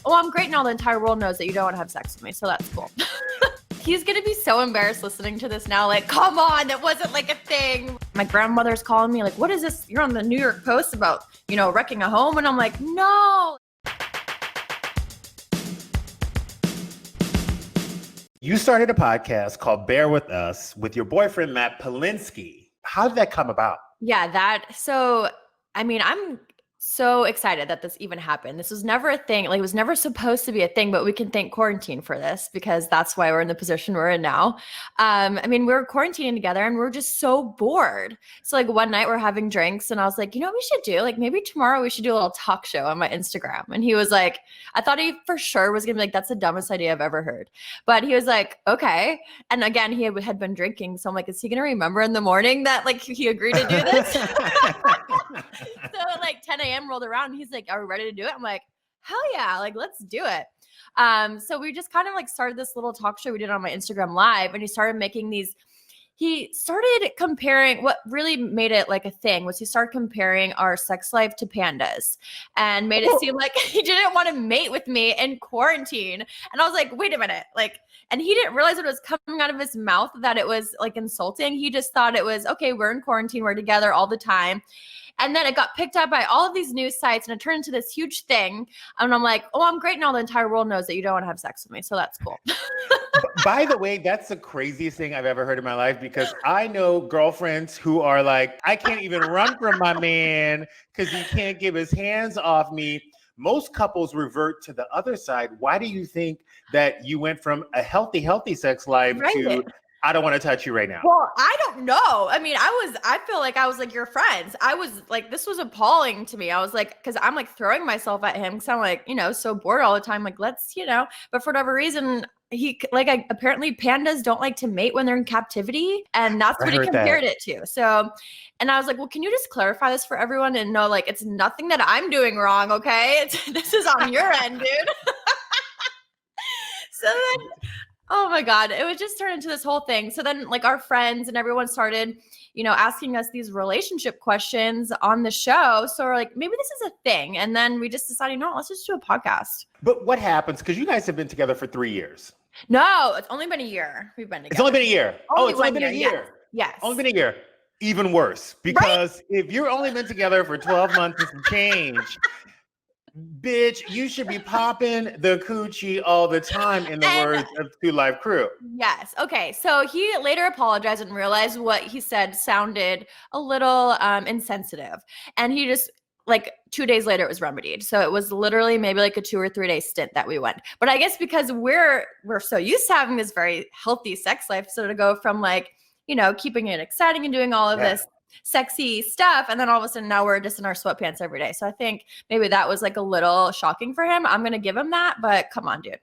oh, I'm great now. The entire world knows that you don't want to have sex with me. So that's cool. He's going to be so embarrassed listening to this now. Like, come on, that wasn't like a thing. My grandmother's calling me like, what is this? You're on the New York Post about, wrecking a home. And I'm like, no. You started a podcast called Bear With Us with your boyfriend, Matt Polinsky. How did that come about? Yeah, I'm so excited that this even happened. This was never a thing. Like, it was never supposed to be a thing, but we can thank quarantine for this because that's why we're in the position we're in now. We were quarantining together and we were just so bored. So like one night we're having drinks and I was like, you know what we should do? Like maybe tomorrow we should do a little talk show on my Instagram. And he was like, I thought he for sure was gonna be like, that's the dumbest idea I've ever heard. But he was like, okay. And again, he had been drinking. So I'm like, is he gonna remember in the morning that like he agreed to do this? So like 10 a.m. rolled around and he's like, are we ready to do it? I'm like, hell yeah, like let's do it. So we just kind of like started this little talk show we did on my Instagram live, and he started comparing. What really made it like a thing was he started comparing our sex life to pandas and made it seem like he didn't want to mate with me in quarantine. And I was like, wait a minute. And he didn't realize it was coming out of his mouth that it was like insulting. He just thought it was, okay, we're in quarantine, we're together all the time. And then it got picked up by all of these news sites and it turned into this huge thing. And I'm like, oh, I'm great now. The entire world knows that you don't want to have sex with me. So that's cool. By the way, that's the craziest thing I've ever heard in my life, because I know girlfriends who are like, I can't even run from my man because he can't give his hands off me. Most couples revert to the other side. Why do you think that you went from a healthy sex life to I don't want to touch you right now? Well, I don't know. I feel like I was like your friends. I was like, this was appalling to me. I was like, because I'm like throwing myself at him because I'm like, so bored all the time. Like, let's, but for whatever reason, apparently pandas don't like to mate when they're in captivity. And that's what he compared it to. So, and I was like, well, can you just clarify this for everyone and know, like, it's nothing that I'm doing wrong. Okay. This is on your end, dude. So then, oh my God, it would just turn into this whole thing. So then like our friends and everyone started, asking us these relationship questions on the show. So we're like, maybe this is a thing. And then we just decided, no, let's just do a podcast. But what happens? Because you guys have been together for 3 years. No, it's only been a year. We've been together. It's only been a year. It's only been a year. Yes. Only been a year. Even worse. Because if you're only been together for 12 months and some change, bitch, you should be popping the coochie all the time, in the words of Two Live Crew. Yes. Okay. So he later apologized and realized what he said sounded a little insensitive. And he just, like 2 days later, it was remedied. So it was literally maybe like a 2 or 3 day stint that we went. But I guess because we're so used to having this very healthy sex life, so to go from like, keeping it exciting and doing all of this sexy stuff, and then all of a sudden now we're just in our sweatpants every day. So I think maybe that was like a little shocking for him. I'm gonna give him that, but come on, dude.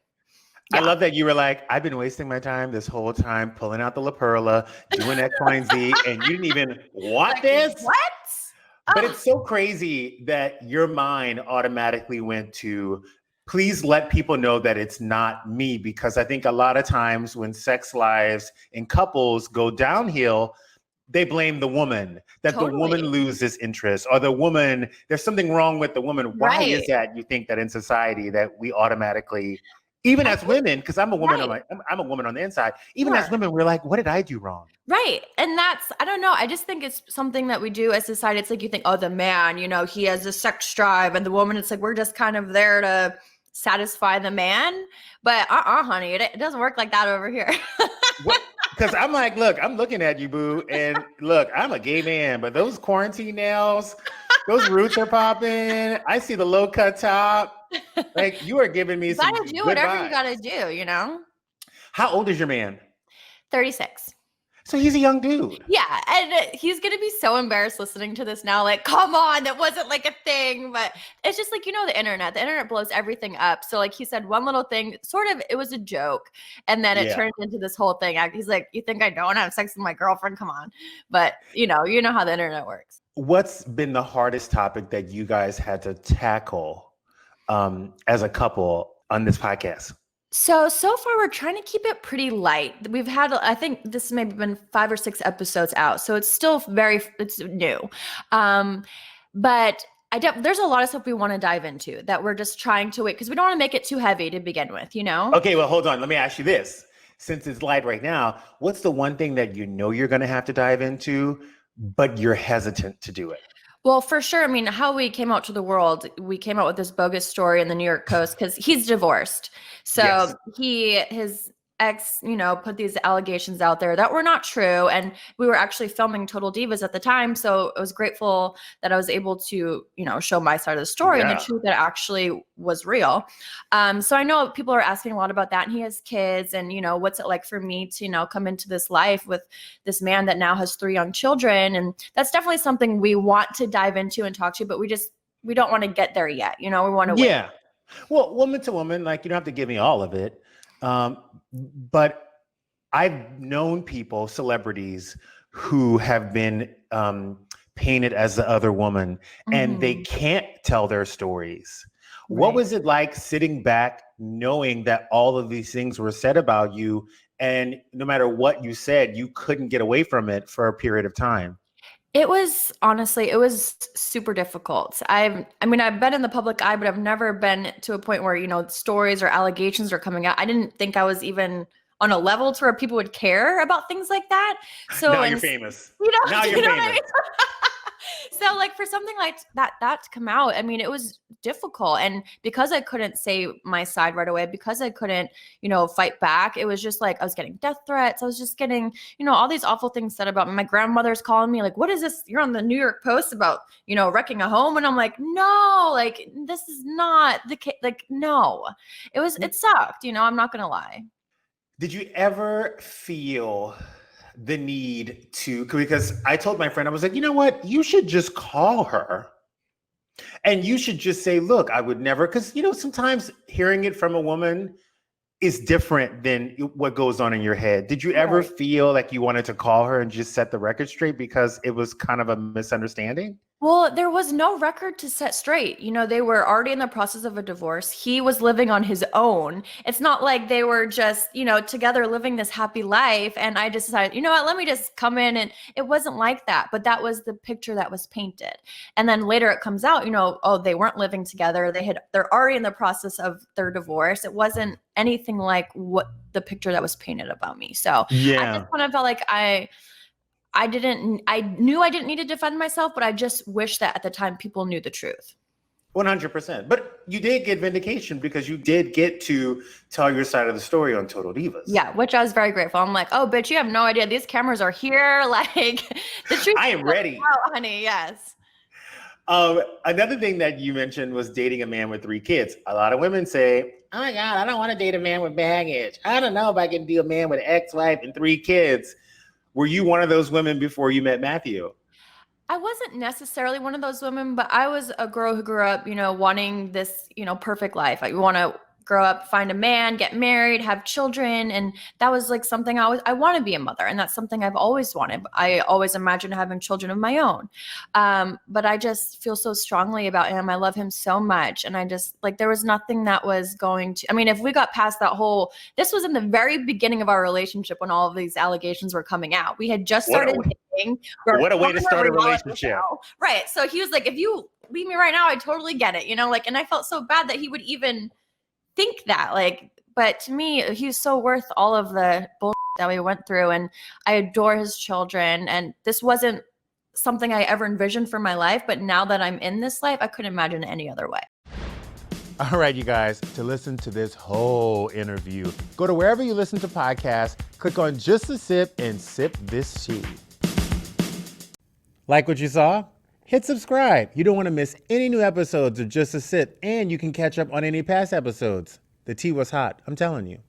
I love that you were like, I've been wasting my time this whole time pulling out the La Perla, doing X, Y, and Z, and you didn't even want this? What? But it's so crazy that your mind automatically went to, please let people know that it's not me, because I think a lot of times when sex lives and couples go downhill, they blame the woman, that the woman loses interest, or the woman, there's something wrong with the woman. Why is that? You think that in society that we automatically, even as women, because I'm a woman, I'm a woman on the inside, even as women, we're like, what did I do wrong? Right. And that's, I don't know. I just think it's something that we do as society. It's like, you think, oh, the man, he has a sex drive, and the woman, it's like, we're just kind of there to satisfy the man. But honey, it doesn't work like that over here. Because I'm like, look, I'm looking at you, boo. And look, I'm a gay man, but those quarantine nails, those roots are popping. I see the low cut top. Like, you are giving me some good vibes. You gotta do whatever you gotta do, How old is your man? 36. So he's a young dude. Yeah. And he's going to be so embarrassed listening to this now. Like, come on, that wasn't like a thing. But it's just like, the internet blows everything up. So like he said one little thing, sort of, it was a joke. And then it turned into this whole thing. He's like, you think I don't have sex with my girlfriend? Come on. But you know how the internet works. What's been the hardest topic that you guys had to tackle as a couple on this podcast? So far we're trying to keep it pretty light. We've had, I think this has maybe been 5 or 6 episodes out. So it's still it's new. But there's a lot of stuff we want to dive into that we're just trying to wait because we don't want to make it too heavy to begin with, you know? Okay, well, hold on. Let me ask you this. Since it's light right now, what's the one thing that you know you're going to have to dive into, but you're hesitant to do it? Well, for sure. I mean, how we came out to the world, we came out with this bogus story in the New York Post because he's divorced. So his ex, put these allegations out there that were not true. And we were actually filming Total Divas at the time. So I was grateful that I was able to, show my side of the story and the truth that actually was real. So I know people are asking a lot about that. And he has kids and, what's it like for me to, come into this life with this man that now has 3 young children. And that's definitely something we want to dive into and talk to, but we don't want to get there yet. We want to wait. Yeah. Well, woman to woman, like you don't have to give me all of it. But I've known people, celebrities, who have been painted as the other woman, and they can't tell their stories. Right. What was it like sitting back, knowing that all of these things were said about you, and no matter what you said, you couldn't get away from it for a period of time? It was super difficult. I've been in the public eye, but I've never been to a point where, stories or allegations are coming out. I didn't think I was even on a level to where people would care about things like that. So now you're famous. Now you're famous. I mean? So like for something like that to come out, it was difficult. And because I couldn't say my side right away, because I couldn't, fight back, it was just like I was getting death threats. I was just getting, all these awful things said about me. My grandmother's calling me like, what is this? You're on the New York Post about, wrecking a home. And I'm like, no, like this is not the case. Like, no, it sucked. I'm not going to lie. Did you ever feel the need to, because I told my friend, I was like, you know what, you should just call her and you should just say, look, I would never, because, sometimes hearing it from a woman is different than what goes on in your head. Did you ever feel like you wanted to call her and just set the record straight because it was kind of a misunderstanding? Well, there was no record to set straight. They were already in the process of a divorce. He was living on his own. It's not like they were just, together living this happy life. And I just decided, what, let me just come in. And it wasn't like that. But that was the picture that was painted. And then later it comes out, oh, they weren't living together. They're already in the process of their divorce. It wasn't anything like what the picture that was painted about me. So I just kind of felt like I knew I didn't need to defend myself, but I just wish that at the time people knew the truth. 100%. But you did get vindication because you did get to tell your side of the story on Total Divas. Yeah, which I was very grateful. I'm like, oh, bitch, you have no idea. These cameras are here. Like, the truth. I am ready. Oh, honey, yes. Another thing that you mentioned was dating a man with 3 kids. A lot of women say, oh my God, I don't want to date a man with baggage. I don't know if I can do a man with an ex-wife and 3 kids. Were you one of those women before you met Matthew? I wasn't necessarily one of those women, but I was a girl who grew up, wanting this, perfect life. I want to grow up, find a man, get married, have children. And that was like something I want to be a mother. And that's something I've always wanted. I always imagined having children of my own. But I just feel so strongly about him. I love him so much. And I just there was nothing that was going to, if we got past this was in the very beginning of our relationship when all of these allegations were coming out. We had just started dating. What a way to start a relationship. Right. So he was like, if you leave me right now, I totally get it. And I felt so bad that he would even think that, but to me, he's so worth all of the bullshit that we went through, and I adore his children, and this wasn't something I ever envisioned for my life, but now that I'm in this life, I couldn't imagine it any other way. All right, you guys, to listen to this whole interview, go to wherever you listen to podcasts, click on Just a Sip and sip this tea. Like what you saw? Hit subscribe. You don't want to miss any new episodes of Just a Sip, and you can catch up on any past episodes. The tea was hot, I'm telling you.